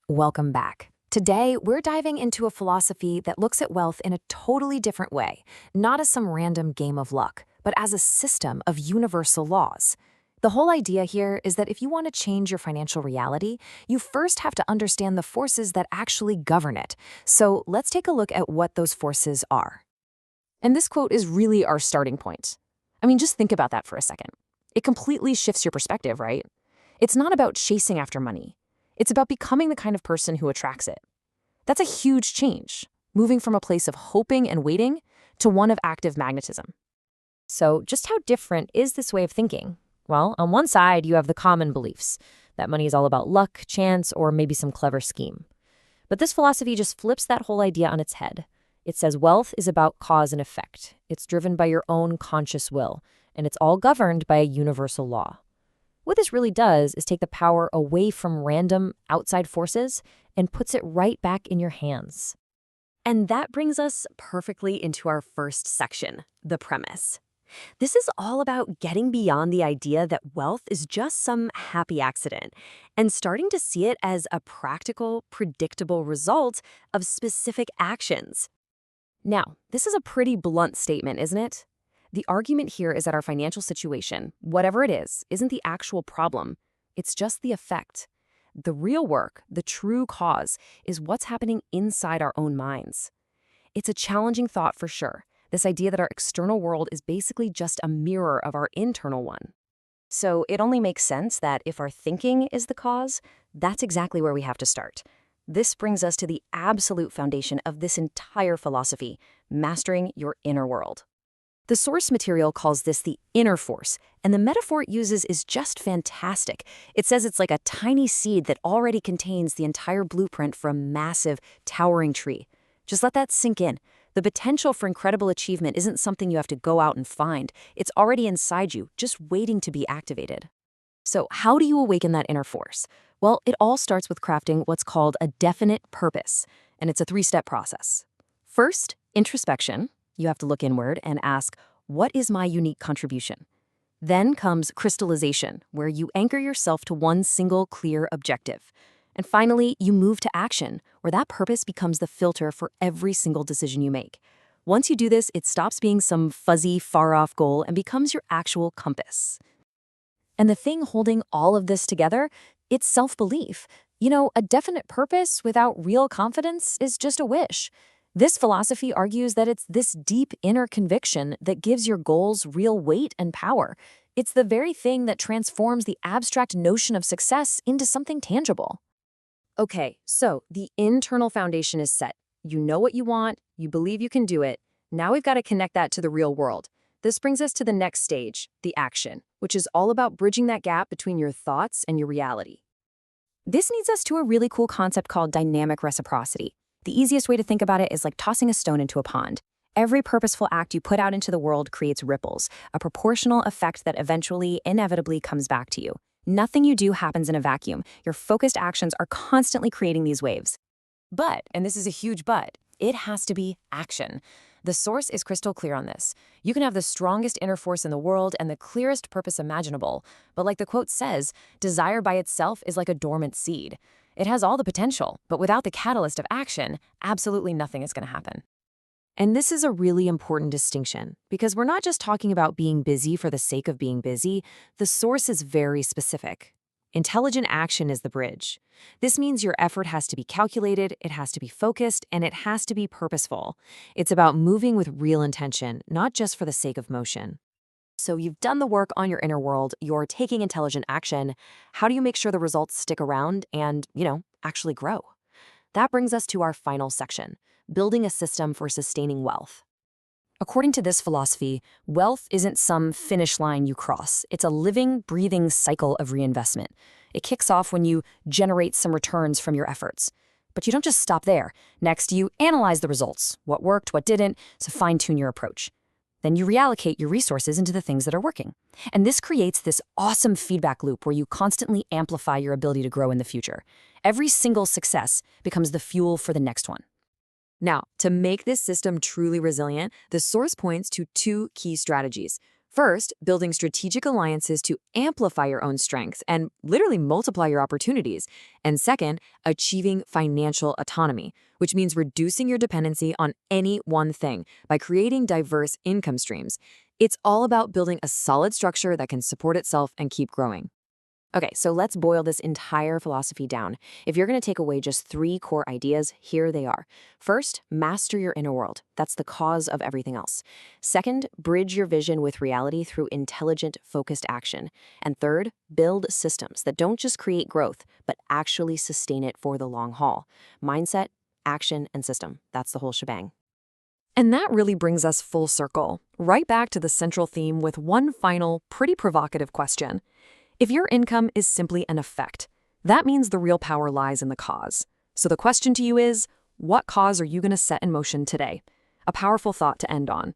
Welcome back. Today, we're diving into a philosophy that looks at wealth in a totally different way, not as some random game of luck, but as a system of universal laws. The whole idea here is that if you want to change your financial reality, you first have to understand the forces that actually govern it. So let's take a look at what those forces are. And this quote is really our starting point. I mean, just think about that for a second. It completely shifts your perspective, right? It's not about chasing after money. It's about becoming the kind of person who attracts it. That's a huge change, moving from a place of hoping and waiting to one of active magnetism. So just how different is this way of thinking? Well, on one side, you have the common beliefs that money is all about luck, chance, or maybe some clever scheme. But this philosophy just flips that whole idea on its head. It says wealth is about cause and effect. It's driven by your own conscious will, and it's all governed by a universal law. What this really does is take the power away from random outside forces and puts it right back in your hands. And that brings us perfectly into our first section, the premise. This is all about getting beyond the idea that wealth is just some happy accident and starting to see it as a practical, predictable result of specific actions. Now, this is a pretty blunt statement, isn't it? The argument here is that our financial situation, whatever it is, isn't the actual problem. It's just the effect. The real work, the true cause, is what's happening inside our own minds. It's a challenging thought for sure, this idea that our external world is basically just a mirror of our internal one. So it only makes sense that if our thinking is the cause, that's exactly where we have to start. This brings us to the absolute foundation of this entire philosophy, mastering your inner world. The source material calls this the inner force, and the metaphor it uses is just fantastic. It says it's like a tiny seed that already contains the entire blueprint for a massive, towering tree. Just let that sink in. The potential for incredible achievement isn't something you have to go out and find. It's already inside you, just waiting to be activated. So how do you awaken that inner force? Well, it all starts with crafting what's called a definite purpose, and it's a three-step process. First, introspection. You have to look inward and ask, what is my unique contribution? Then comes crystallization, where you anchor yourself to one single clear objective. And finally, you move to action, where that purpose becomes the filter for every single decision you make. Once you do this, it stops being some fuzzy, far-off goal and becomes your actual compass. And the thing holding all of this together, it's self-belief. A definite purpose without real confidence is just a wish. This philosophy argues that it's this deep inner conviction that gives your goals real weight and power. It's the very thing that transforms the abstract notion of success into something tangible. Okay, so the internal foundation is set. You know what you want, you believe you can do it. Now we've got to connect that to the real world. This brings us to the next stage, the action, which is all about bridging that gap between your thoughts and your reality. This leads us to a really cool concept called dynamic reciprocity. The easiest way to think about it is like tossing a stone into a pond. Every purposeful act you put out into the world creates ripples, a proportional effect that eventually, inevitably comes back to you. Nothing you do happens in a vacuum. Your focused actions are constantly creating these waves. But, and this is a huge but, it has to be action. The source is crystal clear on this. You can have the strongest inner force in the world and the clearest purpose imaginable, but like the quote says, desire by itself is like a dormant seed. It has all the potential, but without the catalyst of action, absolutely nothing is going to happen. And this is a really important distinction, because we're not just talking about being busy for the sake of being busy. The source is very specific. Intelligent action is the bridge. This means your effort has to be calculated, it has to be focused, and it has to be purposeful. It's about moving with real intention, not just for the sake of motion. So you've done the work on your inner world, you're taking intelligent action. How do you make sure the results stick around and, actually grow? That brings us to our final section, building a system for sustaining wealth. According to this philosophy, wealth isn't some finish line you cross. It's a living, breathing cycle of reinvestment. It kicks off when you generate some returns from your efforts. But you don't just stop there. Next, you analyze the results, what worked, what didn't, to fine-tune your approach. Then you reallocate your resources into the things that are working. And this creates this awesome feedback loop where you constantly amplify your ability to grow in the future. Every single success becomes the fuel for the next one. Now, to make this system truly resilient, the source points to two key strategies. First, building strategic alliances to amplify your own strengths and literally multiply your opportunities. And second, achieving financial autonomy, which means reducing your dependency on any one thing by creating diverse income streams. It's all about building a solid structure that can support itself and keep growing. Okay, so let's boil this entire philosophy down. If you're going to take away just 3 core ideas, here they are. First, master your inner world. That's the cause of everything else. Second, bridge your vision with reality through intelligent, focused action. And third, build systems that don't just create growth, but actually sustain it for the long haul. Mindset, action, and system. That's the whole shebang. And that really brings us full circle, right back to the central theme with one final, pretty provocative question. If your income is simply an effect, that means the real power lies in the cause. So the question to you is, what cause are you going to set in motion today? A powerful thought to end on.